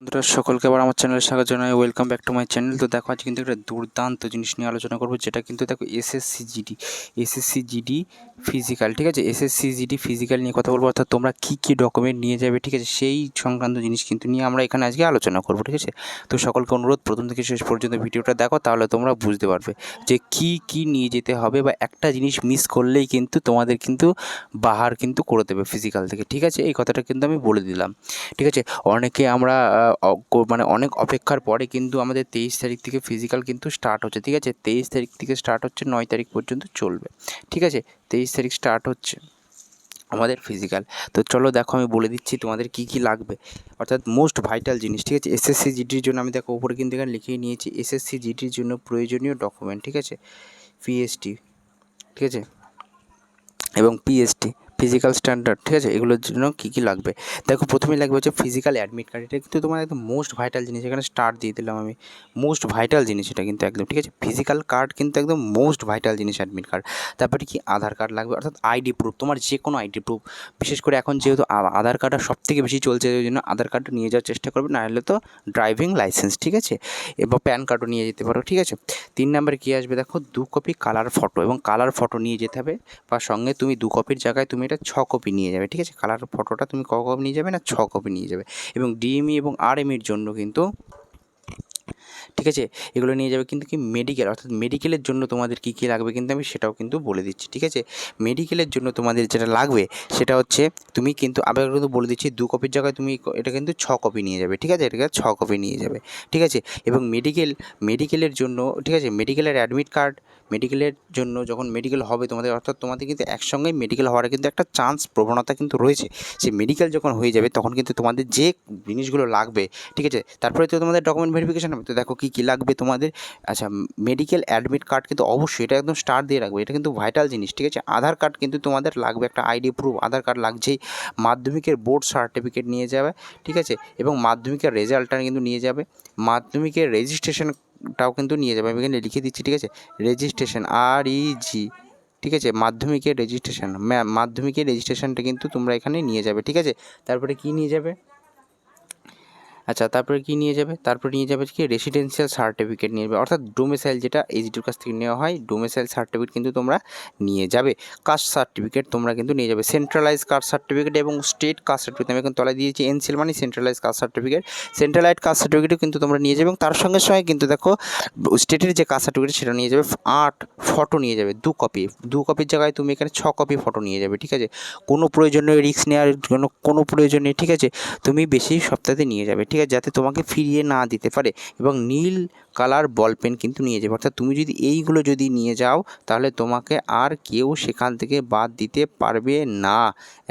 বন্ধুরা সকলকে আবার আমার চ্যানেলে স্বাগত জানাই। Welcome back to my channel. তো দেখো আজ কিন্তু একটা দুর্দান্ত জিনিস নিয়ে আলোচনা করবো, যেটা কিন্তু দেখো এসএসসি জিডি ফিজিক্যাল, ঠিক আছে। এসএসসি জিডি ফিজিক্যাল নিয়ে কথা বলবো, অর্থাৎ তোমরা কী কী ডকুমেন্ট নিয়ে যাবে, ঠিক আছে, সেই সংক্রান্ত জিনিস কিন্তু নিয়ে আমরা এখানে আজকে আলোচনা করবো, ঠিক আছে। তো সকলকে অনুরোধ প্রথম থেকে শেষ পর্যন্ত ভিডিওটা দেখো, তাহলে তোমরা বুঝতে পারবে যে কী কী নিয়ে যেতে হবে, বা একটা জিনিস মিস করলেই কিন্তু তোমাদের কিন্তু বাহার কিন্তু করে দেবে ফিজিক্যাল থেকে, ঠিক আছে। এই কথাটা কিন্তু আমি বলে দিলাম, ঠিক আছে। অনেকে আমরা মানে অনেক অপেক্ষার পরে কিন্তু আমাদের 23 তারিখ থেকে ফিজিক্যাল কিন্তু স্টার্ট হচ্ছে, ঠিক আছে। 23 তারিখ থেকে স্টার্ট হচ্ছে, 9 তারিখ পর্যন্ত চলবে, ঠিক আছে। 23 তারিখ স্টার্ট হচ্ছে আমাদের ফিজিক্যাল। তো চলো দেখো আমি বলে দিচ্ছি তোমাদের কী কী লাগবে, অর্থাৎ মোস্ট ভাইটাল জিনিস, ঠিক আছে। এসএসসি জিডির জন্য আমি দেখো উপরে কিন্তু এখানে লিখিয়ে নিয়েছি এসএসসি জিডির জন্য প্রয়োজনীয় ডকুমেন্ট, ঠিক আছে। পিএসটি, ঠিক আছে, এবং পিএসটি ফিজিক্যাল স্ট্যান্ডার্ড, ঠিক আছে। এগুলোর জন্য কী কী লাগবে দেখো, প্রথমেই লাগবে হচ্ছে ফিজিক্যাল অ্যাডমিট কার্ড। এটা কিন্তু তোমার একদম মোস্ট ভাইটাল জিনিস, এখানে স্টার দিয়ে দিলাম আমি, মোস্ট ভাইটাল জিনিস এটা কিন্তু একদম, ঠিক আছে। ফিজিক্যাল কার্ড কিন্তু একদম মোস্ট ভাইটাল জিনিস, অ্যাডমিট কার্ড। তারপরে কি আধার কার্ড লাগবে, অর্থাৎ আইডি প্রুফ, তোমার যে কোনো আইডি প্রুফ। বিশেষ করে এখন যেহেতু আধার কার্ডটা সব থেকে বেশি চলছে, ওই জন্য আধার কার্ডটা নিয়ে যাওয়ার চেষ্টা করবে, না হলে তো ড্রাইভিং লাইসেন্স, ঠিক আছে, এবং প্যান কার্ডও নিয়ে যেতে পারো, ঠিক আছে। 3 নম্বরে কী আসবে দেখো, 2 কপি কালার ফটো, এবং কালার ফটো নিয়ে যেতে হবে, বা সঙ্গে তুমি 2 কপির জায়গায় তুমি এটা 6 কপি নিয়ে যাবে, ঠিক আছে। কালার ফটোটা তুমি ক কপি নিয়ে যাবে না, 6 কপি নিয়ে যাবে। এবং ডিএমই এবং আরএমইর জন্য কিন্তু, ঠিক আছে, এগুলো নিয়ে যাবে। কিন্তু কি মেডিকেল, অর্থাৎ মেডিকেলের জন্য তোমাদের কী কী লাগবে কিন্তু আমি সেটাও কিন্তু বলে দিচ্ছি, ঠিক আছে। মেডিকেলের জন্য তোমাদের যেটা লাগবে সেটা হচ্ছে, তুমি কিন্তু আবার কিন্তু বলে দিচ্ছি, 2 কপির জায়গায় তুমি এটা কিন্তু 6 কপি নিয়ে যাবে, ঠিক আছে। এটাকে 6 কপি নিয়ে যাবে, ঠিক আছে। এবং মেডিকেলের জন্য, ঠিক আছে, মেডিকেলের অ্যাডমিট কার্ড, মেডিকেলের জন্য যখন মেডিকেল হবে তোমাদের, অর্থাৎ তোমাদের কিন্তু একসঙ্গেই মেডিকেল হওয়ার কিন্তু একটা চান্স, প্রবণতা কিন্তু রয়েছে। সেই মেডিকেল যখন হয়ে যাবে তখন কিন্তু তোমাদের যে জিনিসগুলো লাগবে, ঠিক আছে, তারপরে তো তোমাদের ডকুমেন্ট ভেরিফিকেশান হবে। তো দেখো কী কী লাগবে তোমাদের। আচ্ছা, মেডিকেল অ্যাডমিট কার্ড কিন্তু অবশ্যই, এটা একদম স্টার দিয়ে রাখবে, এটা কিন্তু ভাইটাল জিনিস, ঠিক আছে। আধার কার্ড কিন্তু তোমাদের লাগবে, একটা আইডি প্রুফ, আধার কার্ড লাগছেই। মাধ্যমিকের বোর্ড সার্টিফিকেট নিয়ে যাবে, ঠিক আছে, এবং মাধ্যমিকের রেজাল্টটা কিন্তু নিয়ে যাবে। মাধ্যমিকের রেজিস্ট্রেশনটাও কিন্তু নিয়ে যাবে, আমি এখানে লিখে দিচ্ছি, ঠিক আছে। রেজিস্ট্রেশন REG, ঠিক আছে, মাধ্যমিকের রেজিস্ট্রেশন, মাধ্যমিকের রেজিস্ট্রেশনটা কিন্তু তোমরা এখানে নিয়ে যাবে, ঠিক আছে। তারপরে কী নিয়ে যাবে, আচ্ছা, তারপরে কী নিয়ে যাবে, তারপরে নিয়ে যাবে কি রেসিডেন্সিয়াল সার্টিফিকেট নিয়ে যাবে, অর্থাৎ ডোমিসাইল, যেটা এইচডির কাছ থেকে নেওয়া হয়, ডোমিসাইল সার্টিফিকেট কিন্তু তোমরা নিয়ে যাবে। কাস্ট সার্টিফিকেট তোমরা কিন্তু নিয়ে যাবে, সেন্ট্রালাইজ কাস্ট সার্টিফিকেট এবং স্টেট কাস্ট সার্টিফিকেট, আমি এখন তলায় দিয়েছি এনসিএল মানে centralise caste certificate, centralise caste সার্টিফিকেটও কিন্তু তোমরা নিয়ে যাবে। এবং তার সঙ্গে সঙ্গে কিন্তু দেখো স্টেটের যে কাস্ট সার্টিফিকেট সেটা নিয়ে যাবে। 8 ফটো নিয়ে যাবে, 2 কপি, 2 কপির জায়গায় তুমি এখানে 6 কপি ফটো নিয়ে যাবে, ঠিক আছে। কোনো প্রয়োজন নেই রিস্ক নেওয়ার জন্য, কোনো প্রয়োজন নেই, ঠিক আছে। তুমি বেশি সপ্তাহে নিয়ে যাবে, ঠিক আছে, যাতে তোমাকে ফিরিয়ে না দিতে পারে। এবং নীল কালার বল পেন কিন্তু নিয়ে যাবে, অর্থাৎ তুমি যদি এইগুলো যদি নিয়ে যাও তাহলে তোমাকে আর কেউ সেখান থেকে বাদ দিতে পারবে না,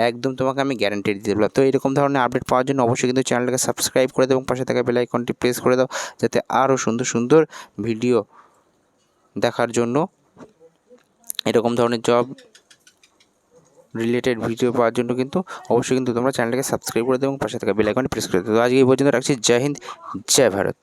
একদম তোমাকে আমি গ্যারান্টি দিতে পারলাম। তো এরকম ধরনের আপডেট পাওয়ার জন্য অবশ্যই কিন্তু চ্যানেলটাকে সাবস্ক্রাইব করে দাও এবং পাশে থাকা বেল আইকনটি প্রেস করে দাও, যাতে আরও সুন্দর সুন্দর ভিডিও দেখার জন্য, এরকম ধরনের জব রিলেটেড ভিডিও পাওয়ার জন্য কিন্তু অবশ্যই কিন্তু তোমরা চ্যানেলটাকে সাবস্ক্রাইব করে দাও এবং পাশে থাকা বেল আইকনটি প্রেস করে দাও। তো আজকে এই পর্যন্ত রাখছি। জয় হিন্দ, জয় ভারত।